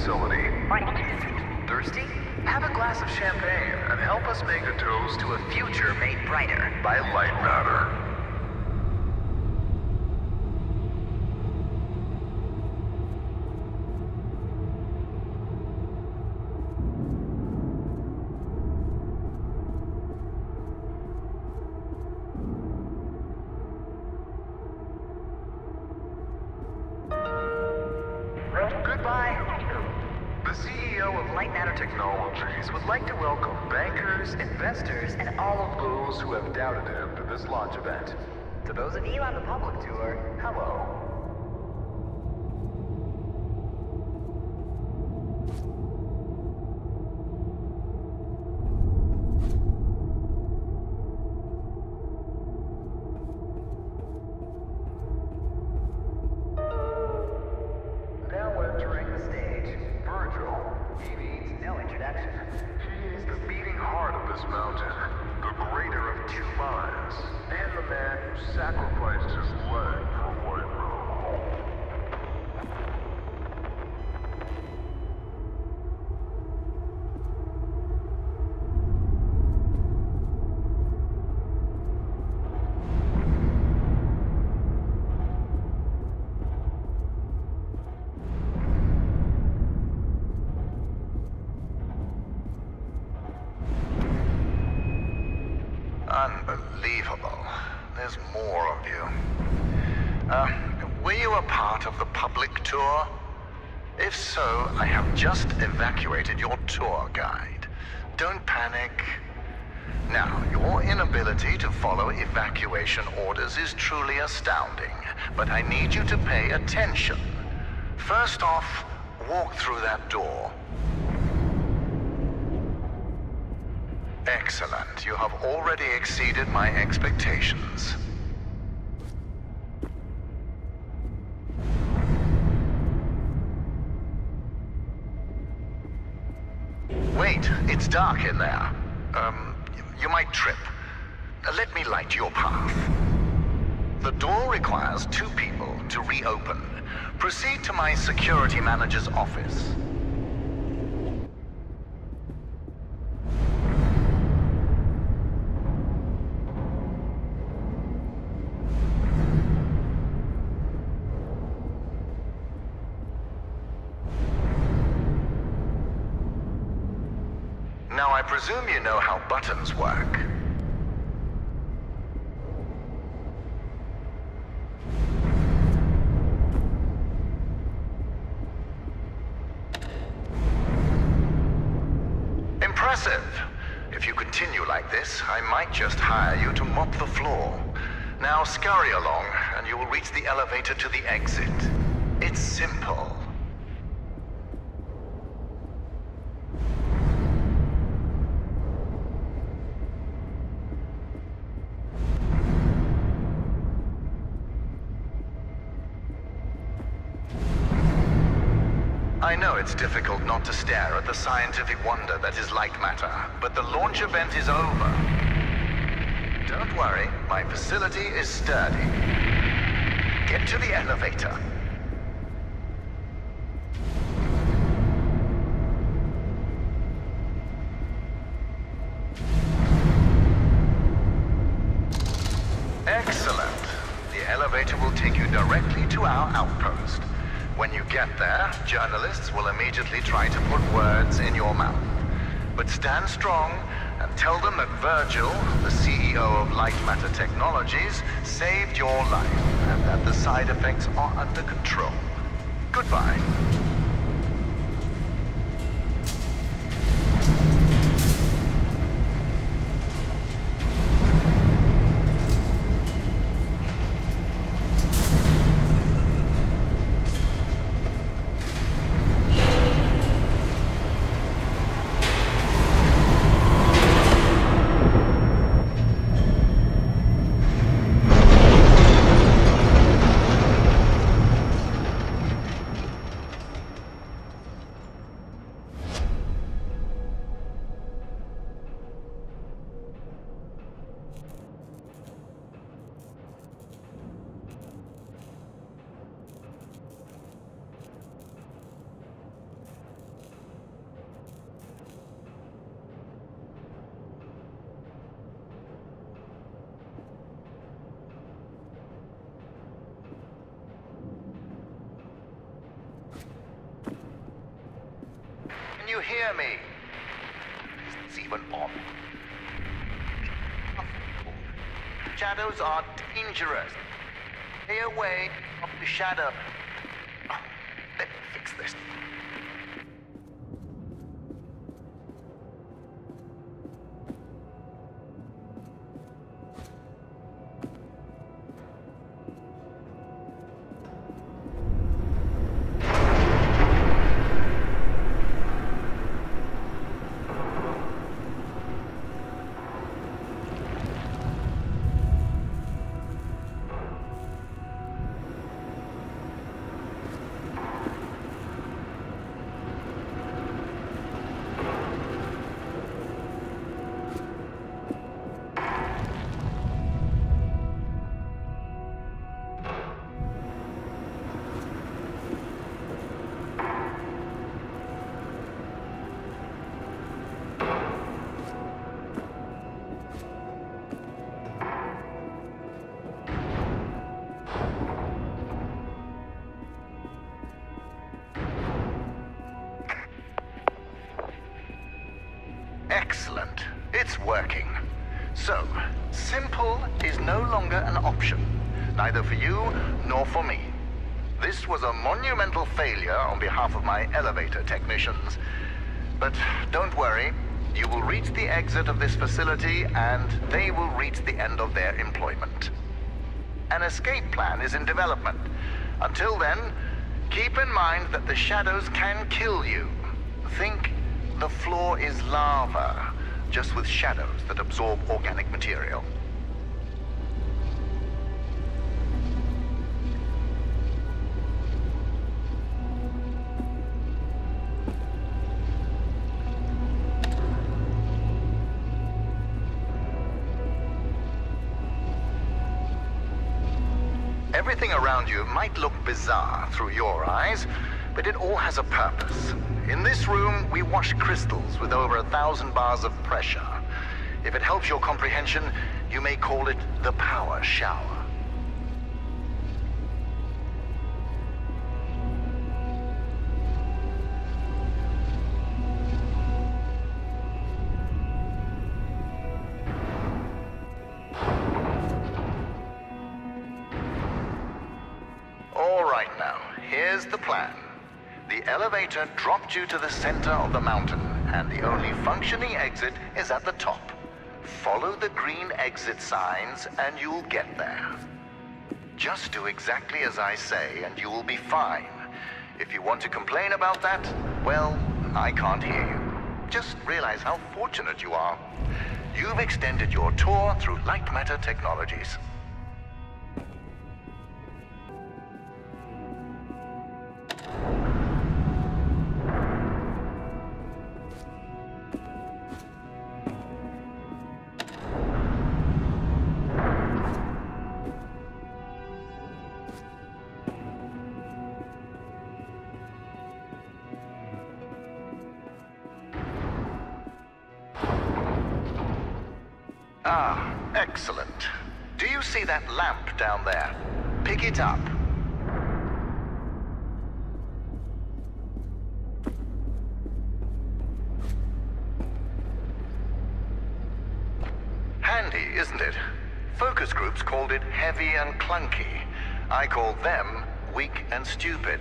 facility. Thirsty? Have a glass of champagne and help us make a toast to a future made brighter by Lightmatter. The CEO of Lightmatter Technologies would like to welcome bankers, investors, and all of those who have doubted him to this launch event. To those of you on the public tour, hello. Sacrificed his leg for White Room. Unbelievable. There's more of you. Were you a part of the public tour? If so, I have just evacuated your tour guide. Don't panic. Now, your inability to follow evacuation orders is truly astounding, but I need you to pay attention. First off, walk through that door. Excellent. You have already exceeded my expectations. Wait, it's dark in there. You might trip. Let me light your path. The door requires 2 people to reopen. Proceed to my security manager's office. Now, I presume you know how buttons work. Impressive. If you continue like this, I might just hire you to mop the floor. Now scurry along, and you will reach the elevator to the exit. It's simple. I know it's difficult not to stare at the scientific wonder that is Lightmatter, but the launch event is over. Don't worry, my facility is sturdy. Get to the elevator. Excellent. The elevator will take you directly to our outpost. When you get there, journalists will immediately try to put words in your mouth. But stand strong and tell them that Virgil, the CEO of Lightmatter Technologies, saved your life and that the side effects are under control. Goodbye. Can you hear me? Is this even on? Shadows are dangerous. Stay away from the shadow. Oh, let me fix this. Excellent. It's working. So, simple is no longer an option, neither for you nor for me. This was a monumental failure on behalf of my elevator technicians. But don't worry, you will reach the exit of this facility and they will reach the end of their employment. An escape plan is in development. Until then, keep in mind that the shadows can kill you. Think the floor is lava, just with shadows that absorb organic material. Everything around you might look bizarre through your eyes, but it all has a purpose. In this room, we wash crystals with over 1,000 bars of pressure. If it helps your comprehension, you may call it the power shower. All right now, here's the plan. The elevator dropped you to the center of the mountain, and the only functioning exit is at the top. Follow the green exit signs, and you'll get there. Just do exactly as I say, and you will be fine. If you want to complain about that, well, I can't hear you. Just realize how fortunate you are. You've extended your tour through Lightmatter Technologies. Ah, excellent. Do you see that lamp down there? Pick it up. Handy, isn't it? Focus groups called it heavy and clunky. I call them weak and stupid.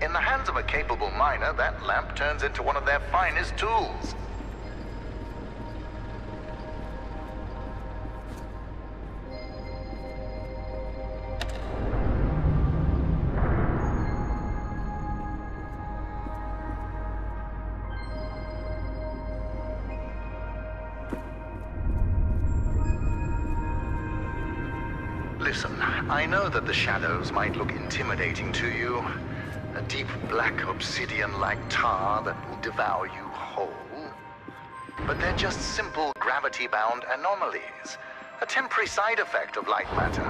In the hands of a capable miner, that lamp turns into one of their finest tools. Listen, I know that the shadows might look intimidating to you. A deep black obsidian-like tar that will devour you whole. But they're just simple gravity-bound anomalies. A temporary side effect of light matter.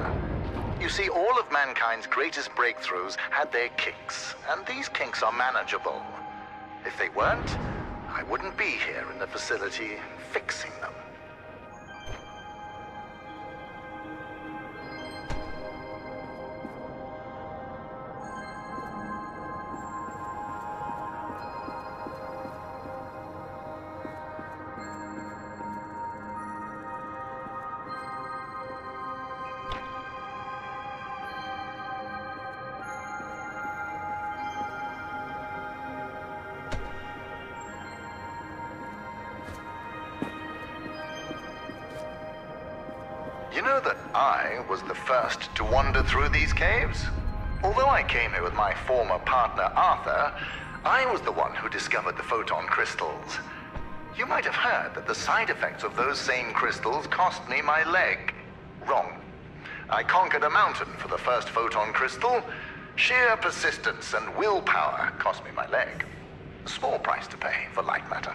You see, all of mankind's greatest breakthroughs had their kinks, and these kinks are manageable. If they weren't, I wouldn't be here in the facility fixing them. you know that I was the first to wander through these caves? Although I came here with my former partner, Arthur, I was the one who discovered the photon crystals. You might have heard that the side effects of those same crystals cost me my leg. Wrong. I conquered a mountain for the first photon crystal. Sheer persistence and willpower cost me my leg. A small price to pay for Lightmatter.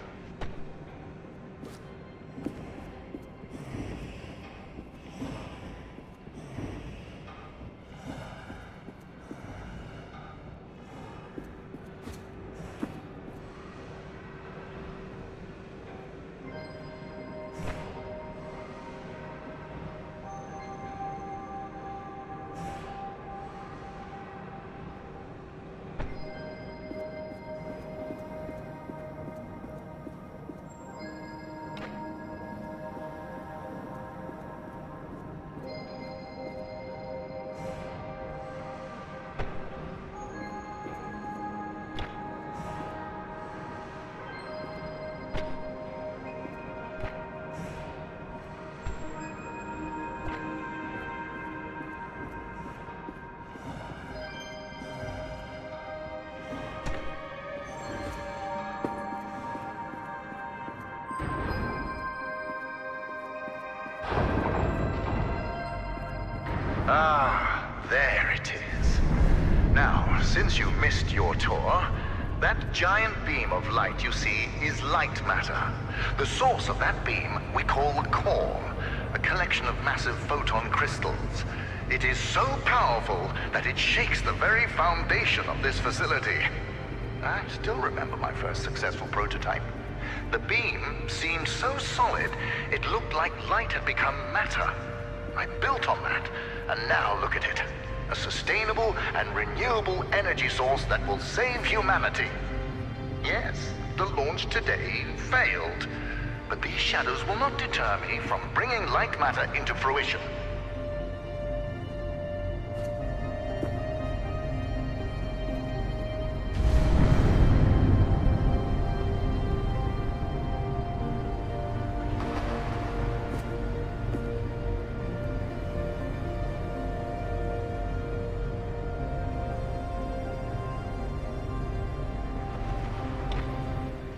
Ah, there it is. Now, since you missed your tour, that giant beam of light you see is Lightmatter. The source of that beam we call the core, a collection of massive photon crystals. It is so powerful that it shakes the very foundation of this facility. I still remember my first successful prototype. The beam seemed so solid, it looked like light had become matter. I built on that, and now look at it. A sustainable and renewable energy source that will save humanity. Yes, the launch today failed, but these shadows will not deter me from bringing Lightmatter into fruition.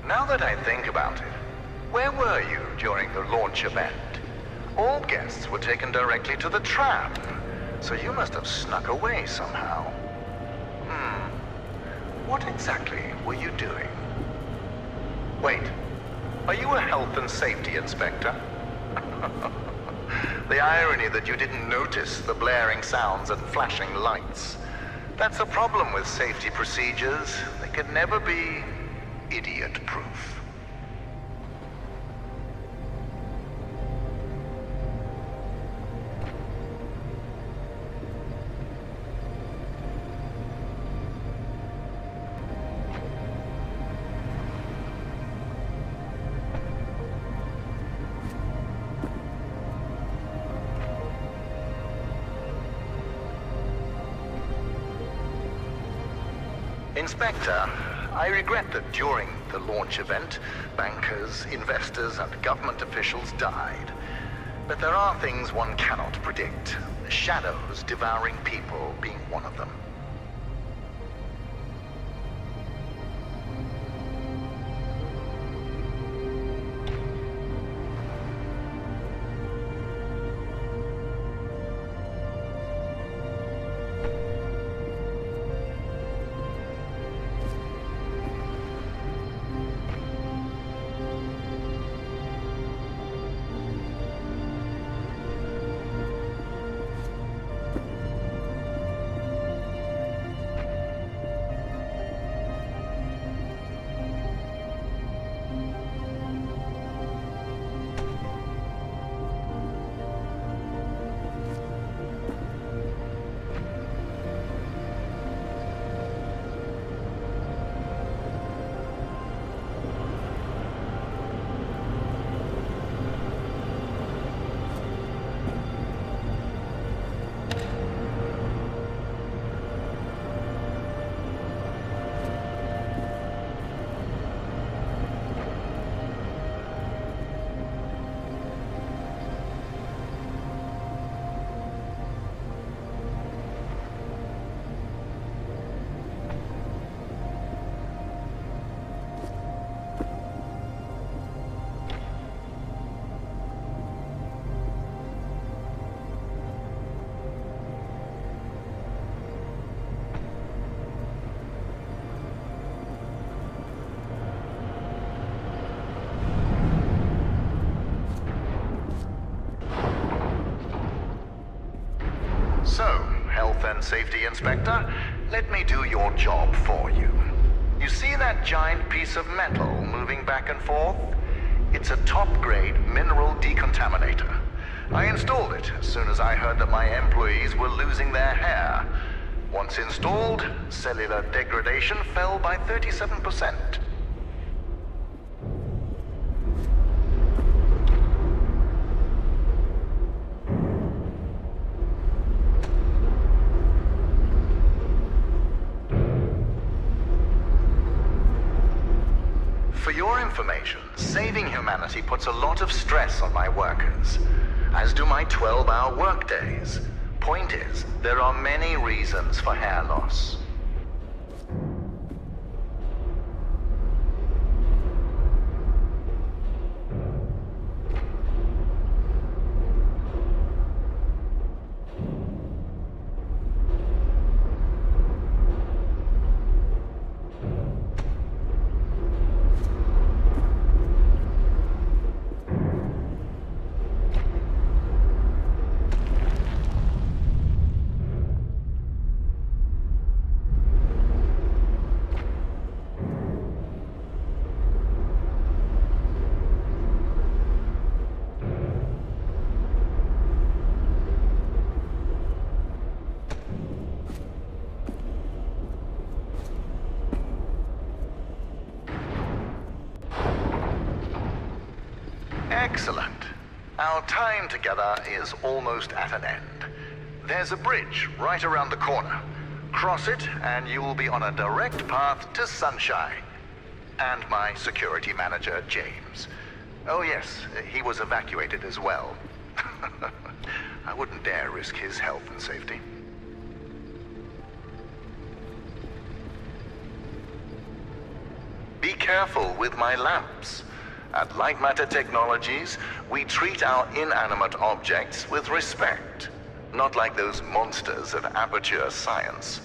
Now that I think about it, where were you during the launch event? All guests were taken directly to the tram, so you must have snuck away somehow. What exactly were you doing? Wait, are you a health and safety inspector? The irony that you didn't notice the blaring sounds and flashing lights. That's a problem with safety procedures. They can never be idiot-proof. Inspector, I regret that during the launch event, bankers, investors, and government officials died. But there are things one cannot predict. Shadows devouring people being one of them. Safety, Inspector. Let me do your job for you. You see that giant piece of metal moving back and forth? It's a top-grade mineral decontaminator. I installed it as soon as I heard that my employees were losing their hair. Once installed, cellular degradation fell by 37%. For your information, saving humanity puts a lot of stress on my workers, as do my 12-hour workdays. Point is, there are many reasons for hair loss. Excellent. Our time together is almost at an end. There's a bridge right around the corner. Cross it, and you will be on a direct path to Sunshine. And my security manager, James. Oh yes, he was evacuated as well. I wouldn't dare risk his health and safety. Be careful with my lamps. At Lightmatter Technologies, we treat our inanimate objects with respect, not like those monsters of Aperture Science.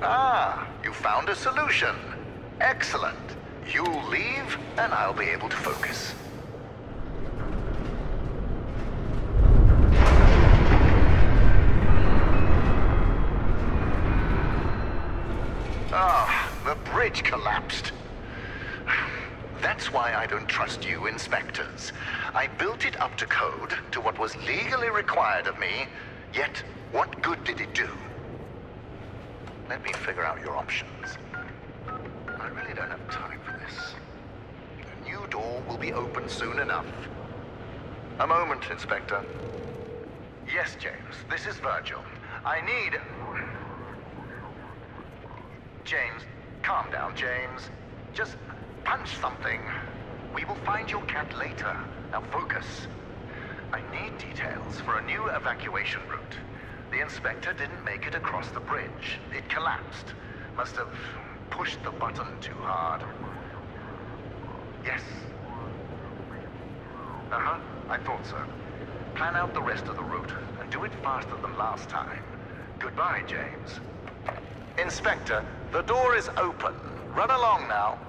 Ah, you found a solution. Excellent. You leave, and I'll be able to focus. Ah, the bridge collapsed. That's why I don't trust you, inspectors. I built it up to code, to what was legally required of me, yet what good did it do? Let me figure out your options. I really don't have time for this. The new door will be open soon enough. A moment, Inspector. Yes, James, this is Virgil. I need... James, calm down, James. Just punch something. We will find your cat later. Now focus. I need details for a new evacuation route. The inspector didn't make it across the bridge. It collapsed. Must have pushed the button too hard. Yes. Uh-huh, I thought so. Plan out the rest of the route, and do it faster than last time. Goodbye, James. Inspector, the door is open. Run along now.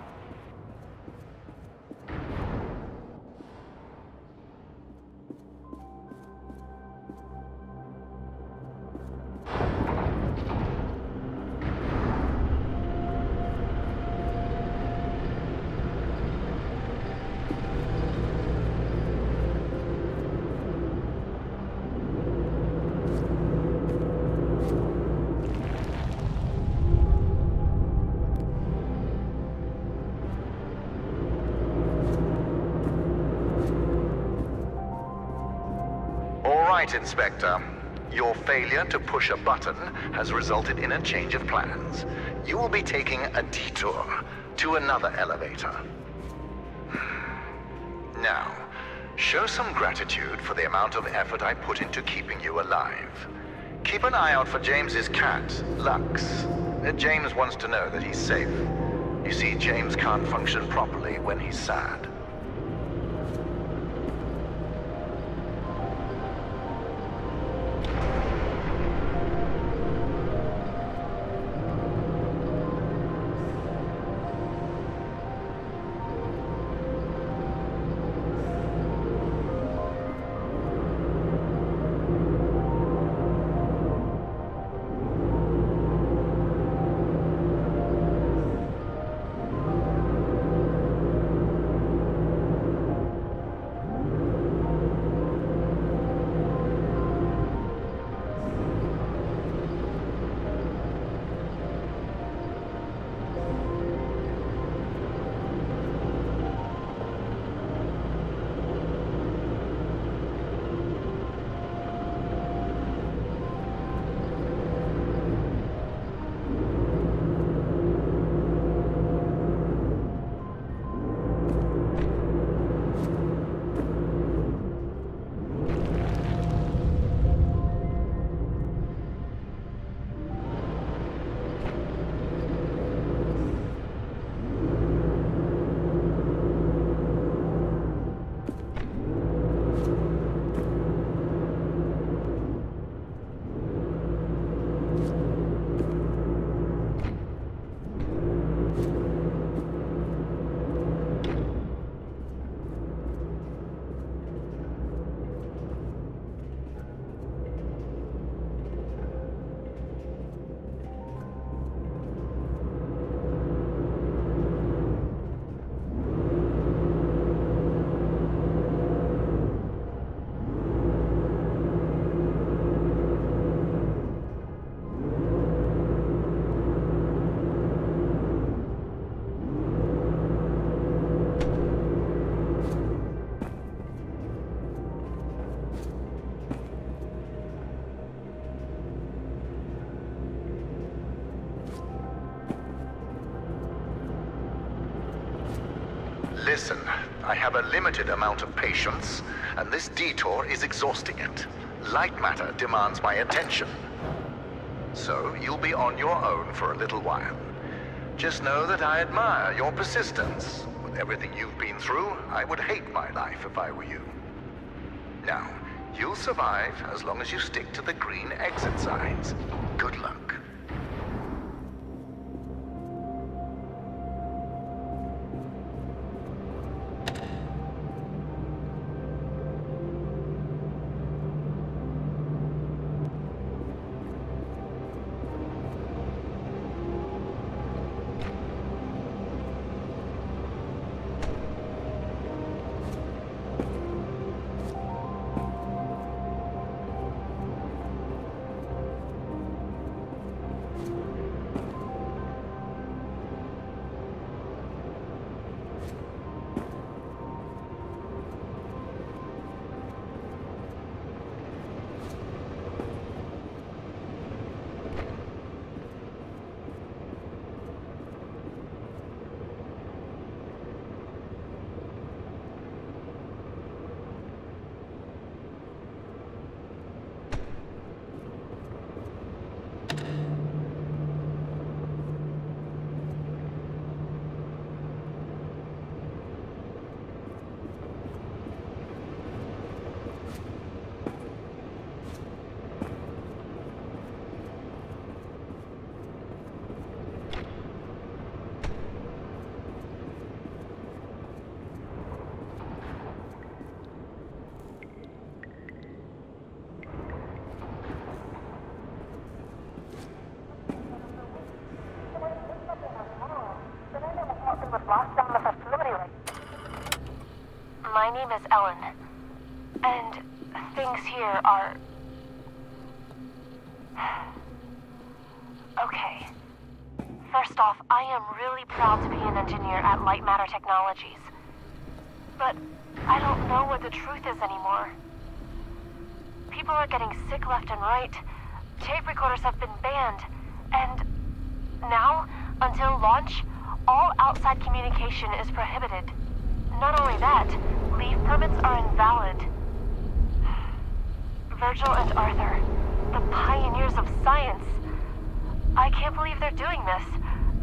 Right, Inspector. Your failure to push a button has resulted in a change of plans. You will be taking a detour to another elevator. Now, show some gratitude for the amount of effort I put into keeping you alive. Keep an eye out for James's cat, Lux. James wants to know that he's safe. You see, James can't function properly when he's sad. Listen, I have a limited amount of patience, and this detour is exhausting it. Lightmatter demands my attention. So, you'll be on your own for a little while. Just know that I admire your persistence. With everything you've been through, I would hate my life if I were you. Now, you'll survive as long as you stick to the green exit signs. Good luck. name is Ellen, and things here are... Okay. First off, I am really proud to be an engineer at Lightmatter Technologies. But I don't know what the truth is anymore. People are getting sick left and right. Tape recorders have been banned. And now, until launch, all outside communication is prohibited. Not only that, leave permits are invalid. Virgil and Arthur, the pioneers of science. I can't believe they're doing this.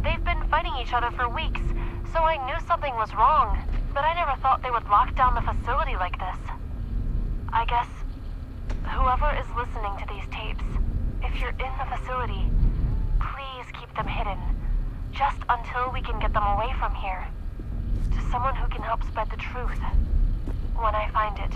They've been fighting each other for weeks, so I knew something was wrong. But I never thought they would lock down the facility like this. I guess whoever is listening to these tapes, if you're in the facility, please keep them hidden. Just until we can get them away from here. To someone who can help spread the truth. When I find it.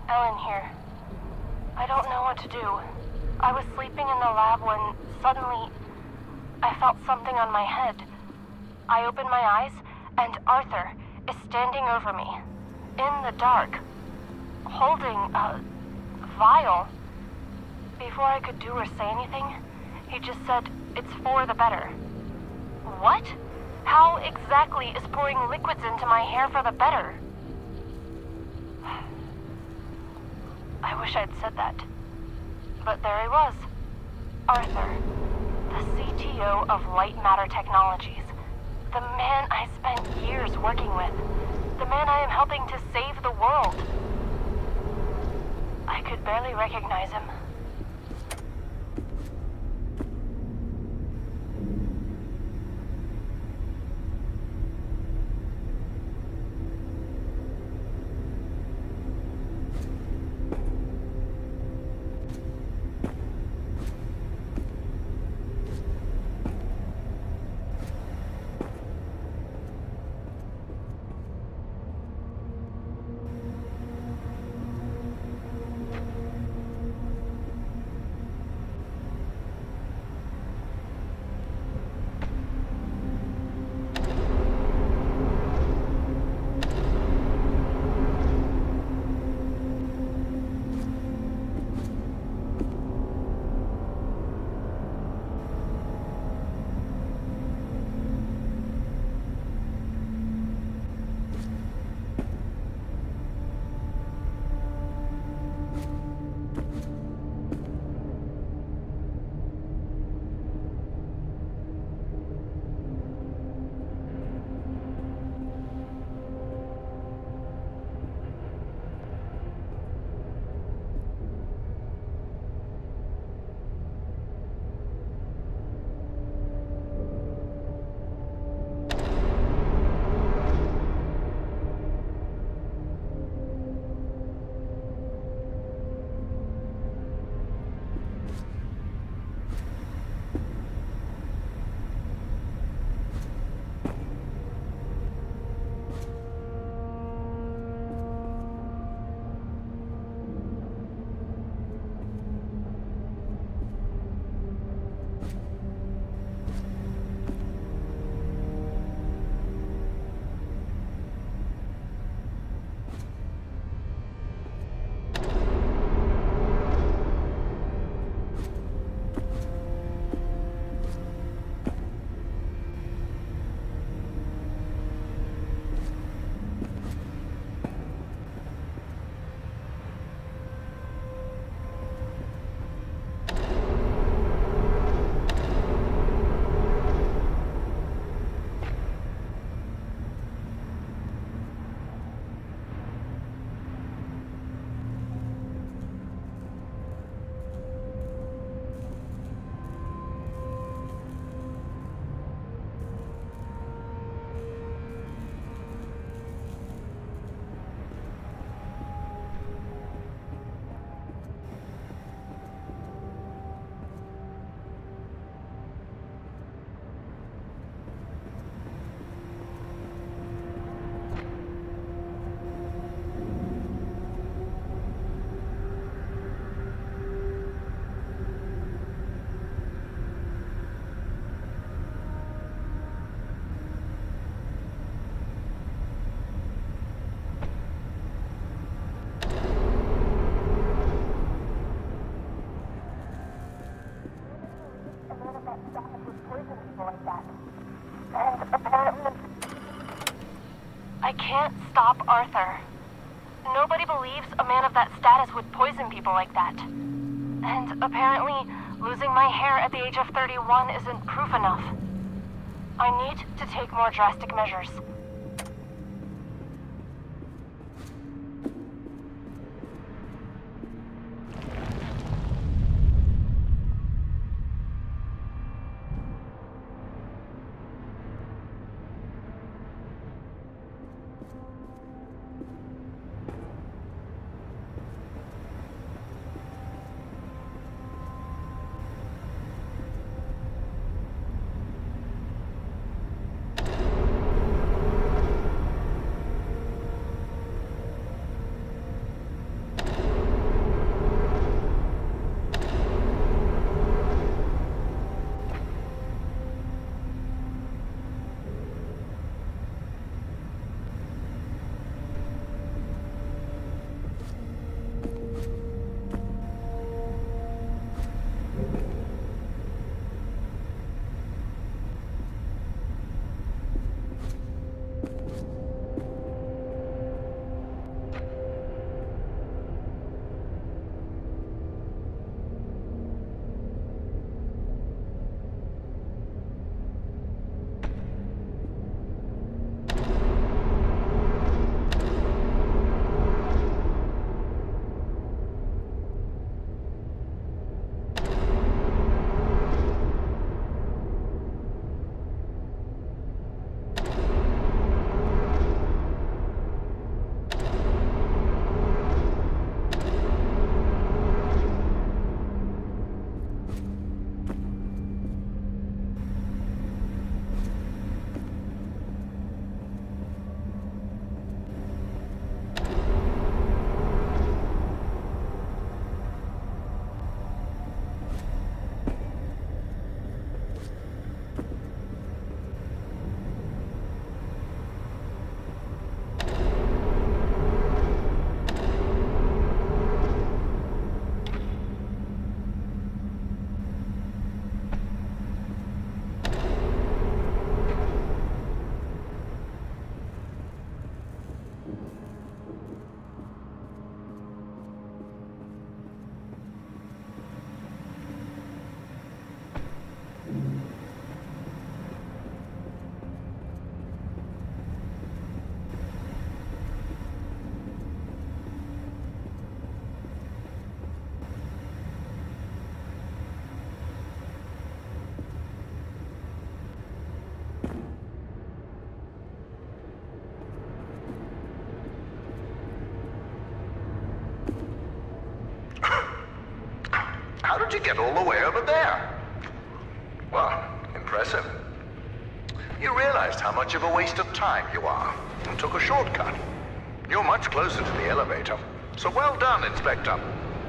Ellen here. I don't know what to do. I was sleeping in the lab when suddenly I felt something on my head. I opened my eyes and Arthur is standing over me, in the dark, holding a vial. Before I could do or say anything, he just said, "It's for the better." What? How exactly is pouring liquids into my hair for the better? I wish I'd said that. But there he was. Arthur, the CTO of Lightmatter Technologies. The man I spent years working with. The man I am helping to save the world. I could barely recognize him. nobody believes a man of that status would poison people like that. And apparently, losing my hair at the age of 31 isn't proof enough. I need to take more drastic measures. How did you get all the way over there? Well, impressive. You realized how much of a waste of time you are, and took a shortcut. You're much closer to the elevator, so well done, Inspector.